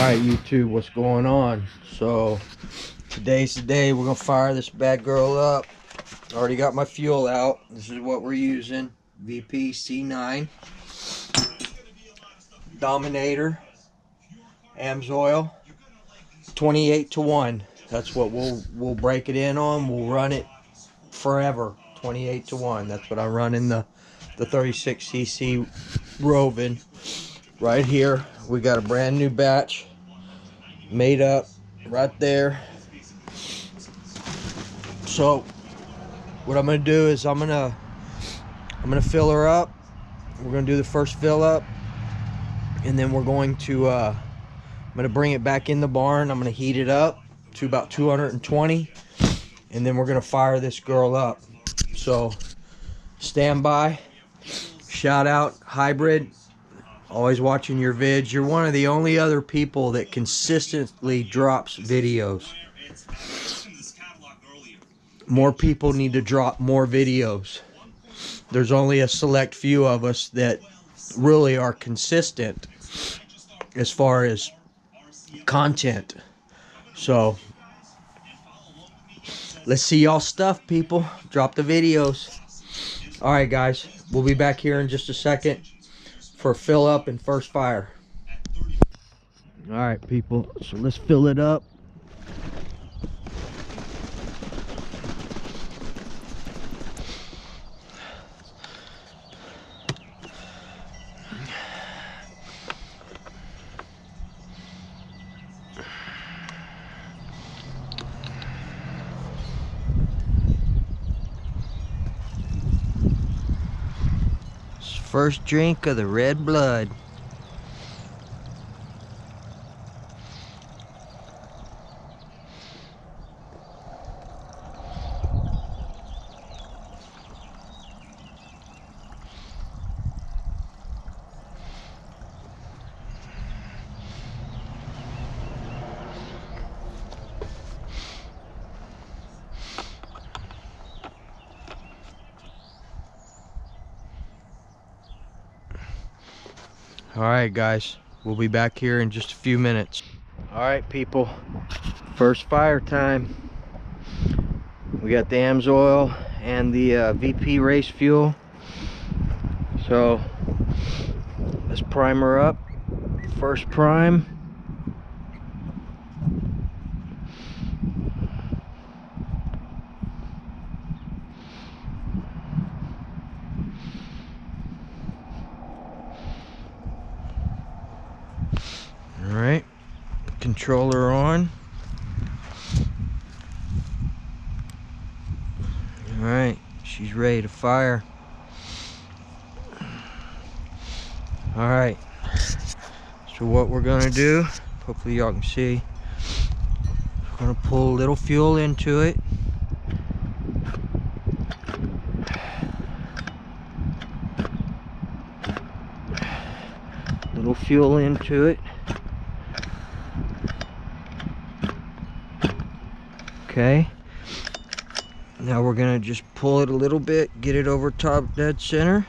Alright YouTube, what's going on? So today's the day we're gonna fire this bad girl up. Already got my fuel out. This is what we're using. VP C9 Dominator AMSOIL 28-1. That's what we'll break it in on. We'll run it forever. 28-1. That's what I run in the 36cc Roving. Right here we got a brand new batch made up right there. So what I'm gonna do is I'm gonna fill her up. We're gonna do the first fill up, and then we're going to I'm gonna bring it back in the barn. I'm gonna heat it up to about 220, and then we're gonna fire this girl up. So stand by. Shout out Hybrid, always watching your vids. You're one of the only other people that consistently drops videos. More people need to drop more videos. There's only a select few of us that really are consistent as far as content. So let's see y'all stuff, people. Drop the videos. Alright guys, we'll be back here in just a second for fill up and first fire. Alright people, so let's fill it up. First drink of the red blood. Alright guys, we'll be back here in just a few minutes. Alright people, first fire time. We got the AMSOIL and the VP race fuel. So let's prime her up. First prime. Alright, controller on. Alright, she's ready to fire. Alright, so what we're gonna do, hopefully y'all can see, we're gonna pull a little fuel into it. Little fuel into it. Okay, now we're gonna just pull it a little bit, get it over top dead center.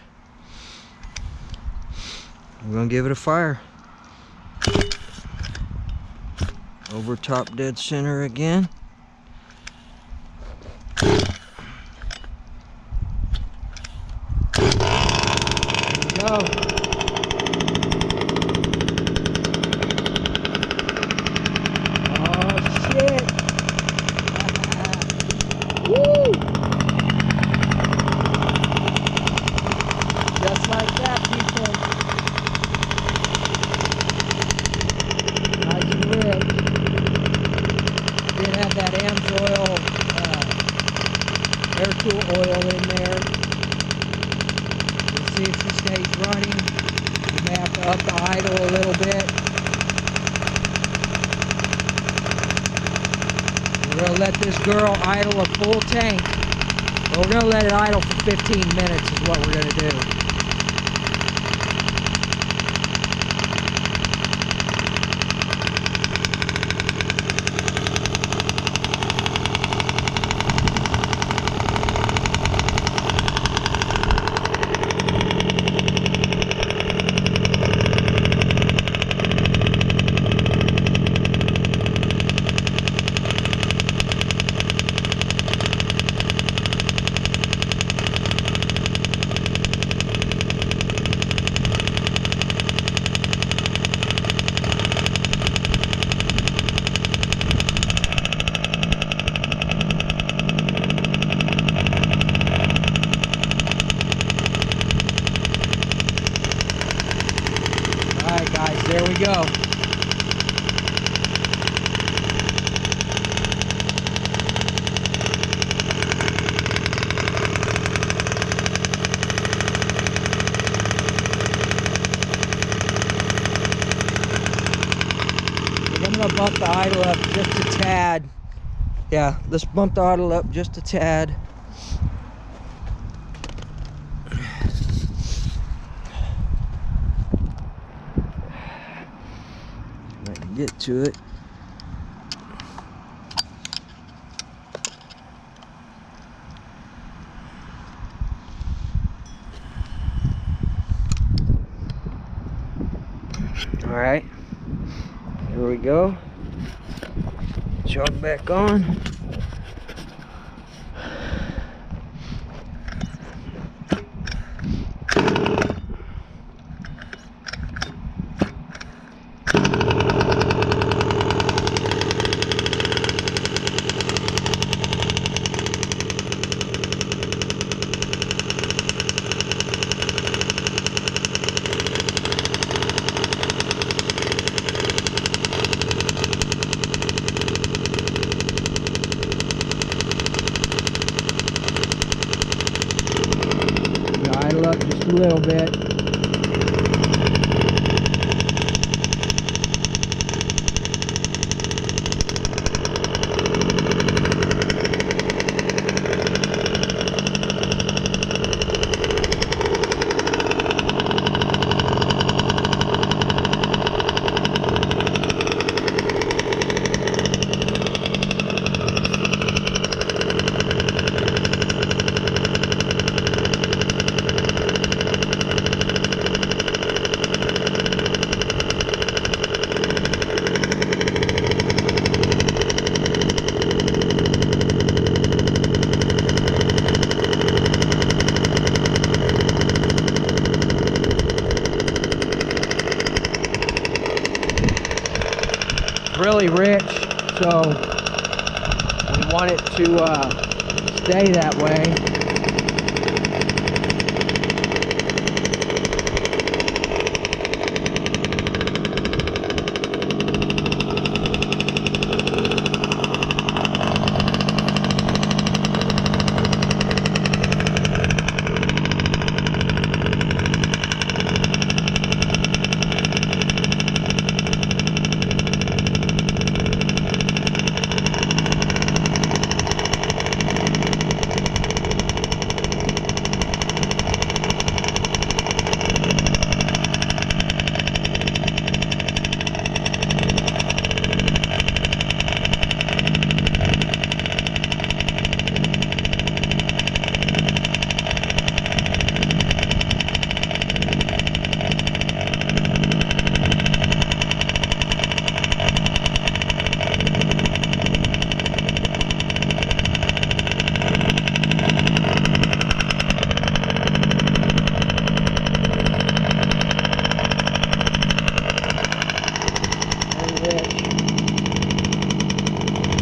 We're gonna give it a fire. Over top dead center again. There we go. Just like that, people. Nice and rich. Did have that AMSOIL air tool oil in there. We'll see if she stays running. We may have to up the idle a little bit. We're gonna let this girl idle a full tank. But we're gonna let it idle for 15 minutes is what we're gonna do. gonna bump the idle up just a tad. Yeah, let's bump the idle up just a tad. Let me get to it. All right, here we go. Jog back on. Idle up just a little bit. Really rich, so we want it to stay that way.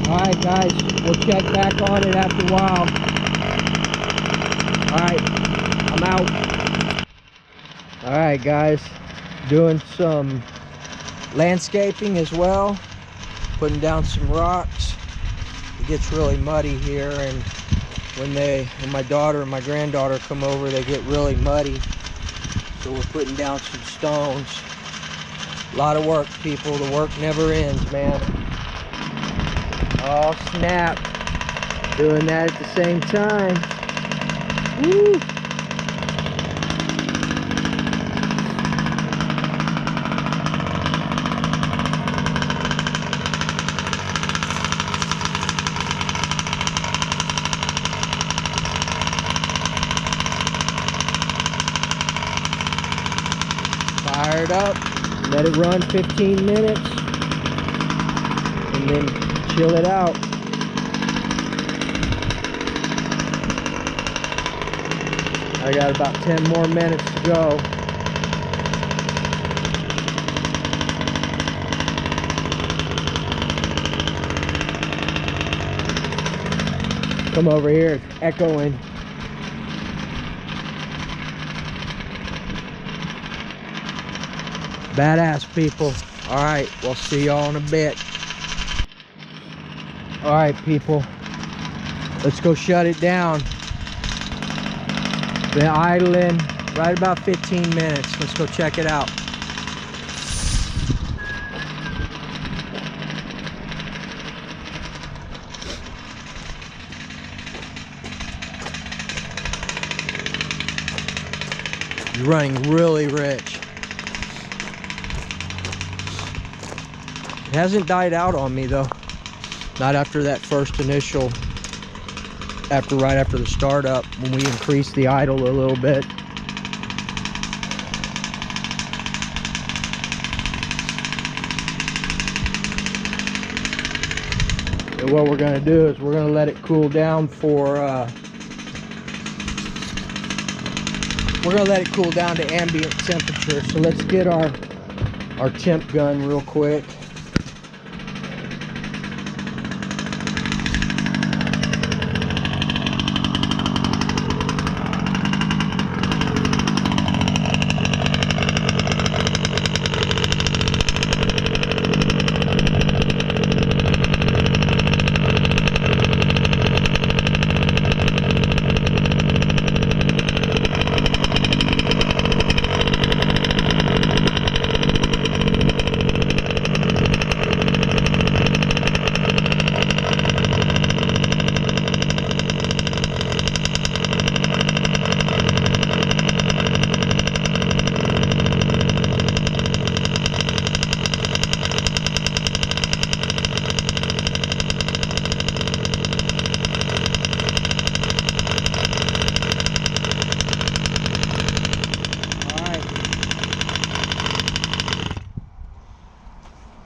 Alright guys, we'll check back on it after a while. Alright, I'm out. Alright guys, doing some landscaping as well, putting down some rocks. It gets really muddy here, and when my daughter and my granddaughter come over, they get really muddy. So we're putting down some stones. A lot of work, people. The work never ends, man. Oh snap, doing that at the same time. Woo! Fire it up, let it run 15 minutes, and then chill it out. I got about 10 more minutes to go. Come over here, it's echoing. Badass, people. All right, we'll see y'all in a bit. All right, people, let's go shut it down. Been idling right about 15 minutes. Let's go check it out. running really rich. It hasn't died out on me though. Not after that first initial, right after the startup, when we increased the idle a little bit. And what we're gonna do is we're gonna let it cool down for, we're gonna let it cool down to ambient temperature. So let's get our temp gun real quick.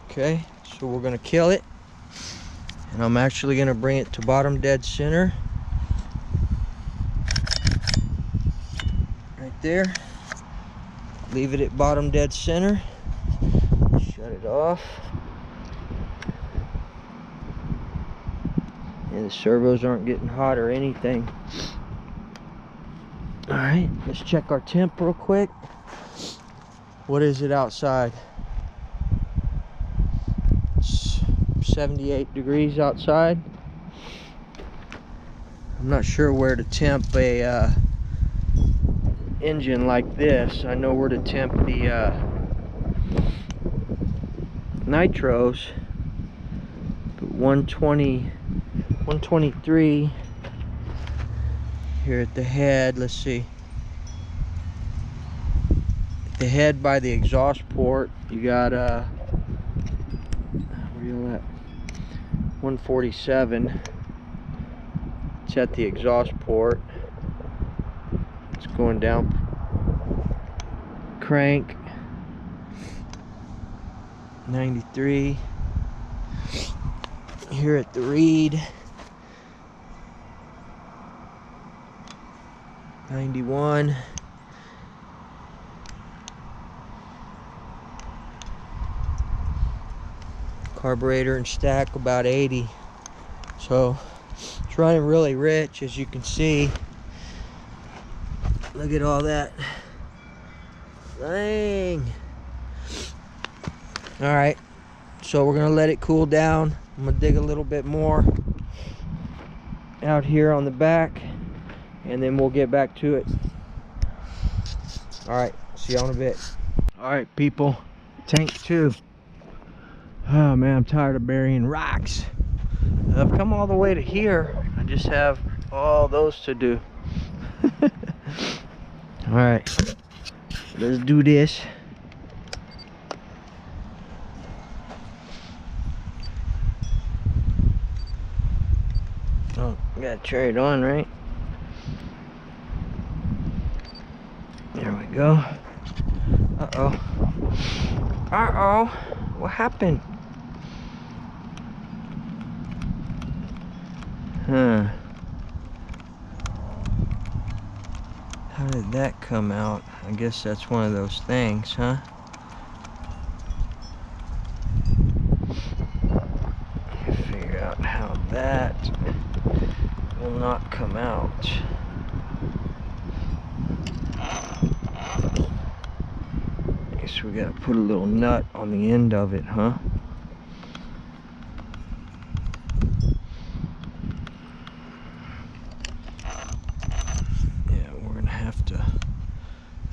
Okay, so we're gonna kill it, and I'm actually gonna bring it to bottom dead center. Right there. Leave it at bottom dead center. Shut it off. And the servos aren't getting hot or anything. Alright, let's check our temp real quick. What is it outside? 78 degrees outside. I'm not sure where to temp a engine like this. I know where to temp the nitros, but 123 here at the head. Let's see, at the head by the exhaust port you got where you at? 147. It's at the exhaust port. It's going down. Crank 93. Here at the reed 91. Carburetor and stack about 80. So it's running really rich, as you can see. Look at all that. Dang. All right, so we're gonna let it cool down. I'm gonna dig a little bit more out here on the back, and then we'll get back to it. All right, see you in a bit. All right, people, tank 2. Oh man, I'm tired of burying rocks. I've come all the way to here. I just have all those to do. All right, let's do this. Oh, I gotta turn it on, right? There we go. Uh-oh. Uh-oh. What happened? Huh. How did that come out? I guess that's one of those things, huh? Figure out how that will not come out. Guess we gotta put a little nut on the end of it, huh?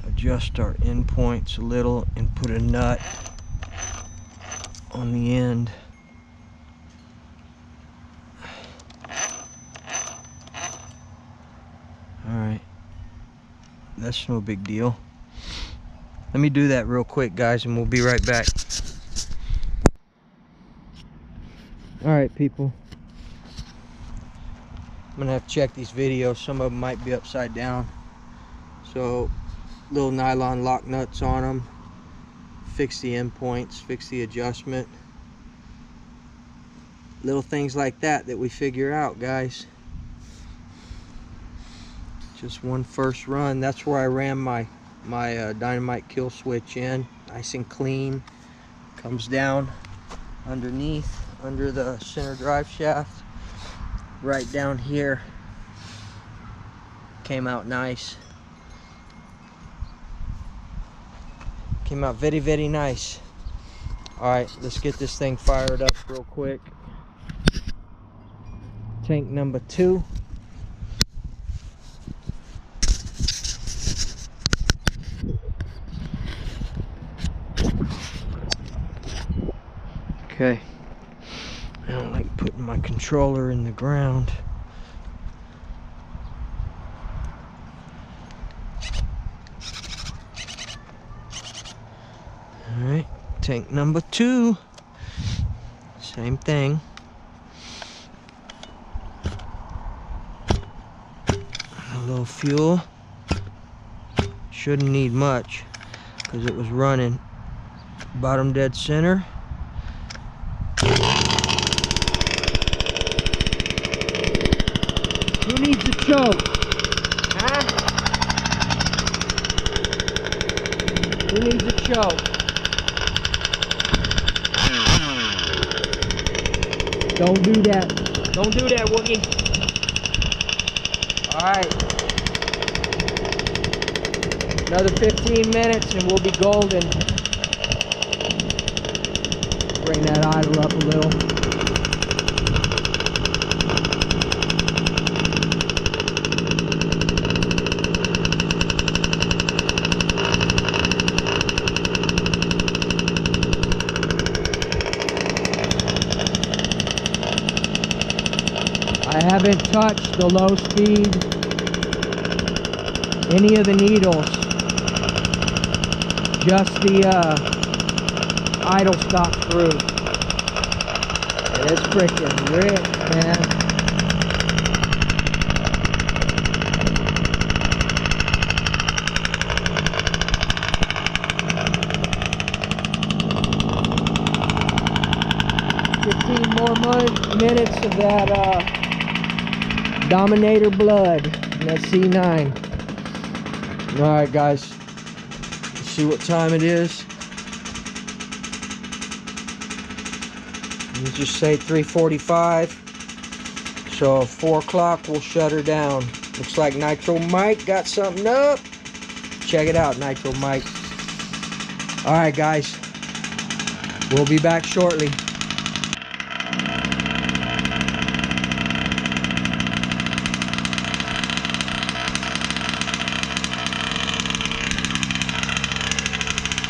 Adjust our end points a little and put a nut on the end. Alright, that's no big deal. Let me do that real quick, guys, and we'll be right back. All right, people. I'm gonna have to check these videos. Some of them might be upside down. So, little nylon lock nuts on them. Fix the endpoints, fix the adjustment. Little things like that we figure out, guys. Just one first run. That's where I ran my dynamite kill switch in, nice and clean. Comes down underneath, under the center drive shaft, right down here. Came out nice. Came out very, very nice. All right, let's get this thing fired up real quick. Tank number 2. Okay. I don't like putting my controller in the ground. All right, tank number 2. Same thing. A little fuel. Shouldn't need much because it was running bottom dead center. Who needs a choke? Huh? Who needs a choke? Don't do that. Don't do that, Woogie. Alright. Another 15 minutes and we'll be golden. Bring that idle up a little. I haven't touched the low speed, any of the needles, just the idle stop screw. It is freaking rich, man. Minutes of that Dominator blood in that C9. Alright, guys, let's see what time it is. Let's just say 3:45. So 4 o'clock we'll shut her down. Looks like Nitro Mike got something up. Check it out, Nitro Mike. Alright, guys, we'll be back shortly.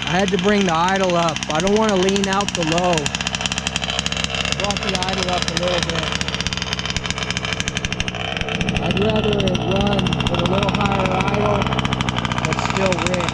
I had to bring the idle up. I don't want to lean out the low. Brought the idle up a little bit. I'd rather it run with a little higher idle, but still rich.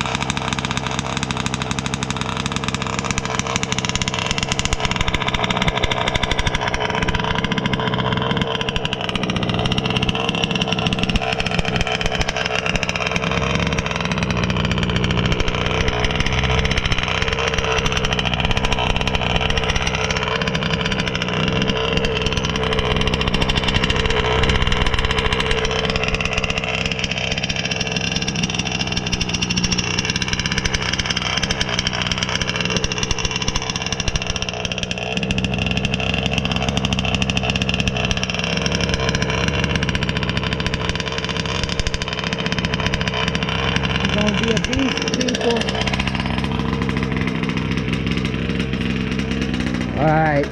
Alright.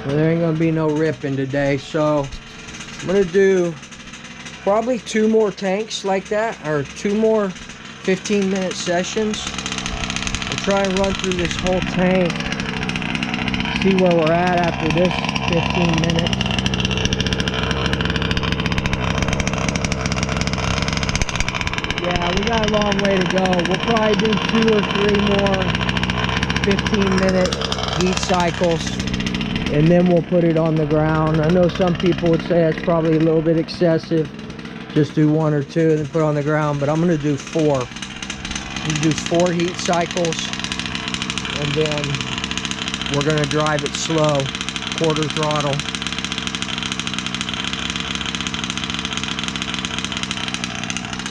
Well, there ain't gonna be no ripping today, so I'm gonna do probably 2 more tanks like that, or 2 more 15-minute sessions. I'll try and run through this whole tank, see where we're at after this 15 minutes. Yeah, we got a long way to go. We'll probably do 2 or 3 more 15-minute heat cycles, and then we'll put it on the ground. I know some people would say that's probably a little bit excessive. Just do 1 or 2 and then put it on the ground, but I'm gonna do 4. I'm gonna do 4 heat cycles, and then we're gonna drive it slow, quarter throttle.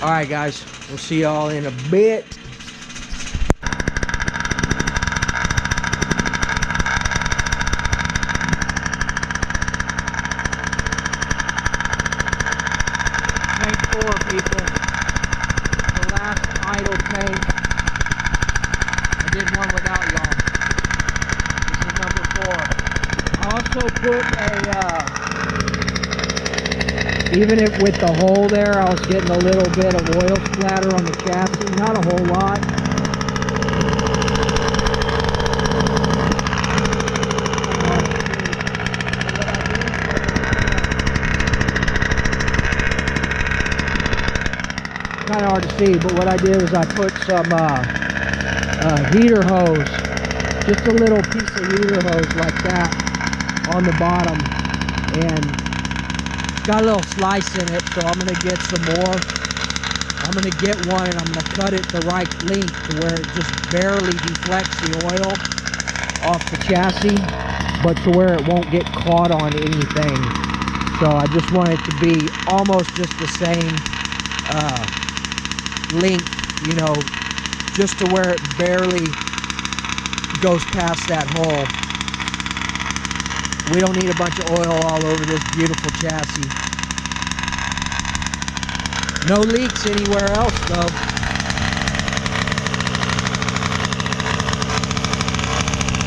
All right, guys, we'll see y'all in a bit. Tank 4, people. The last idle tank. I did one without y'all. This is number 4. I also put even if with the hole there, I was getting a little bit of oil splatter on the chassis. Not a whole lot. Kind of hard to see, but what I did was I put some heater hose, just a little piece of heater hose like that on the bottom, and it's got a little slice in it, so I'm going to get some more. I'm going to get one and I'm going to cut it the right length to where it just barely deflects the oil off the chassis, but to where it won't get caught on anything. So I just want it to be almost just the same length, you know, just to where it barely goes past that hole. We don't need a bunch of oil all over this beautiful chassis. No leaks anywhere else though.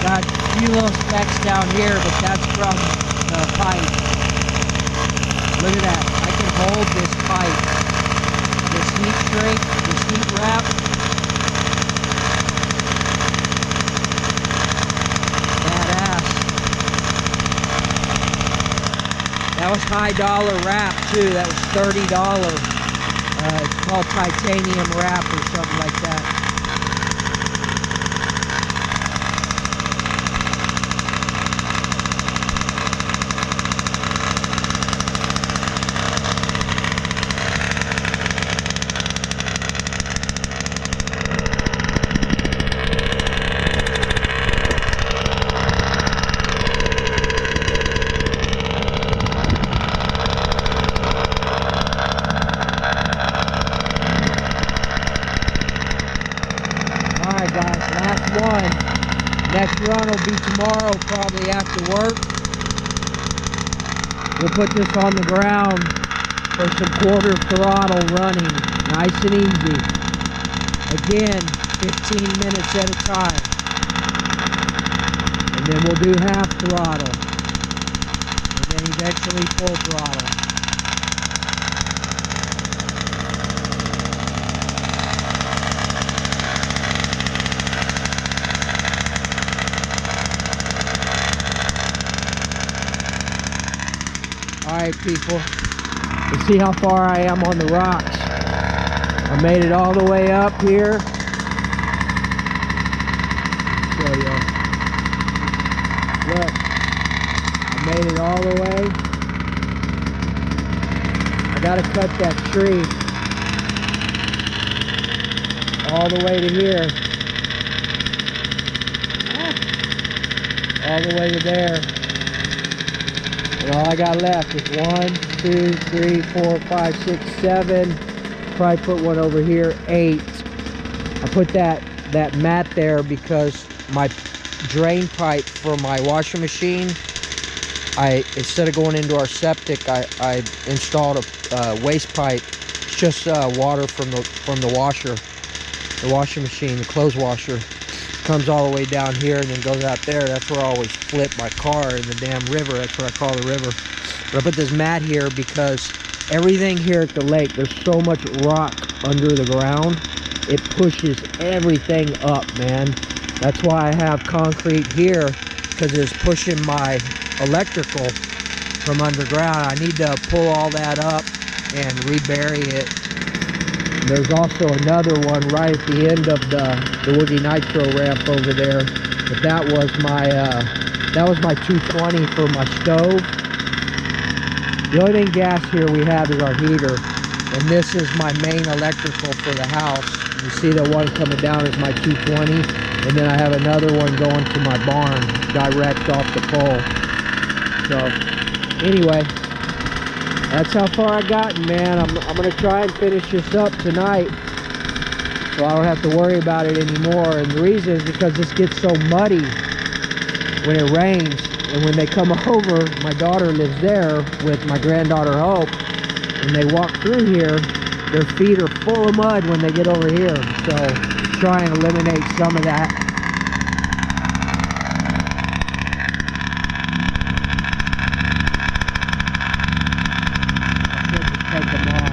Got a few little specks down here, but that's from the pipe. Look at that. I can hold this pipe. This heat shrink, this heat wrap. Badass. That was high dollar wrap too. That was $30. It's called titanium wrap or something like that. Next run will be tomorrow, probably after work. We'll put this on the ground for some quarter throttle running, nice and easy. Again, 15 minutes at a time. And then we'll do half throttle. And then eventually full throttle. Alright people, let's see how far I am on the rocks. I made it all the way up here. Show you. Look, I made it all the way. I gotta cut that tree all the way to here. All the way to there. And all I got left is 1, 2, 3, 4, 5, 6, 7. Probably put one over here, 8. I put that mat there because my drain pipe for my washing machine, instead of going into our septic, I installed a waste pipe. It's just water from the washer, the washing machine, the clothes washer. Comes all the way down here and then goes out there. That's where I always flip my car in the damn river. That's what I call the river. But I put this mat here because everything here at the lake, there's so much rock under the ground, it pushes everything up, man. That's why I have concrete here, because it's pushing my electrical from underground. I need to pull all that up and rebury it There's also another one right at the end of the Woogie Nitro ramp over there. But that was my 220 for my stove. The only thing gas here we have is our heater. And this is my main electrical for the house. You see the one coming down is my 220. And then I have another one going to my barn direct off the pole. So anyway, that's how far I gotten, man. I'm gonna try and finish this up tonight, so I don't have to worry about it anymore. And the reason is because this gets so muddy when it rains, and when they come over, my daughter lives there with my granddaughter Hope, and they walk through here, their feet are full of mud when they get over here. So try and eliminate some of that. Take them off.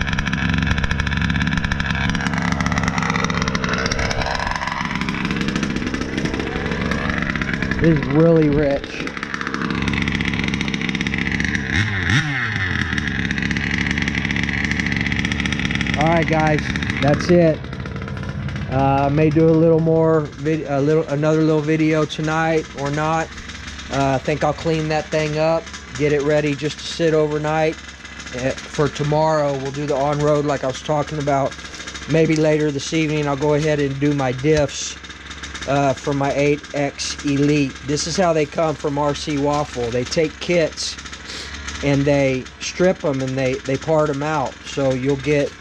This is really rich. Alright guys, that's it. I may do a little more another little video tonight or not. I think I'll clean that thing up, get it ready just to sit overnight. For tomorrow we'll do the on-road like I was talking about. Maybe later this evening I'll go ahead and do my diffs for my 8X Elite. This is how they come from RC Waffle. They take kits and they strip them and they part them out. So you'll get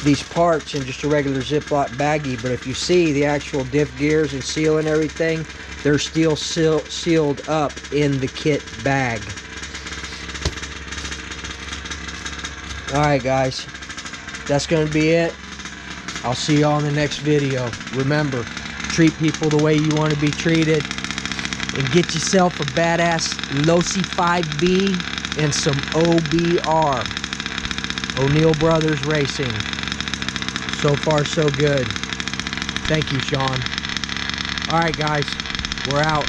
these parts in just a regular Ziploc baggie, but if you see the actual diff gears and seal and everything, they're still sealed up in the kit bag. Alright guys, that's going to be it. I'll see you all in the next video. Remember, treat people the way you want to be treated, and get yourself a badass LOSI5B and some OBR. O'Neill Brothers Racing. So far so good. Thank you, Sean. Alright guys, we're out.